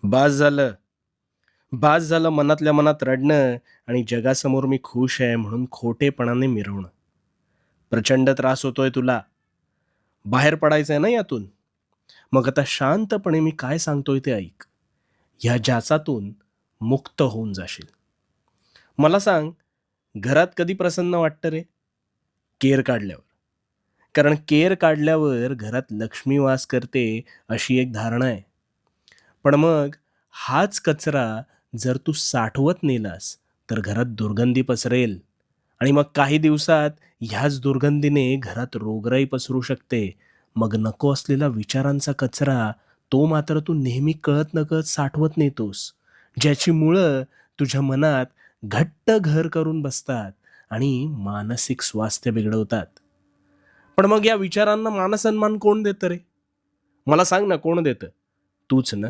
बास झालं. बास झालं मनातल्या मनात रडणं आणि जगासमोर मी खुश आहे म्हणून खोटेपणाने मिरवणं. प्रचंड त्रास होतोय तुला. बाहेर पडायचंय ना यातून. मग आता शांतपणे मी काय सांगतोय ते ऐक. ह्या जाचातून मुक्त होऊन जाशील. मला सांग, घरात कधी प्रसन्न वाटतं रे? केर काढल्यावर. कारण केर काढल्यावर घरात लक्ष्मी वास करते अशी एक धारणा आहे. पण मग हाच कचरा जर तू साठवत नेलास, तर घरात दुर्गंधी पसरेल आणि मग काही दिवसात ह्याच दुर्गंधीने घरात रोगराई पसरू शकते. मग नको असलेला विचारांचा कचरा, तो मात्र तू नेहमी कळत-नकळत साठवत नेतोस. ज्याची मुळं तुझ्या मनात घट्ट घर करून बसतात आणि मानसिक स्वास्थ्य बिघडवतात. पण मग या विचारांना मानसन्मान कोण देतं रे? मला सांग ना कोण देतं? तूच ना.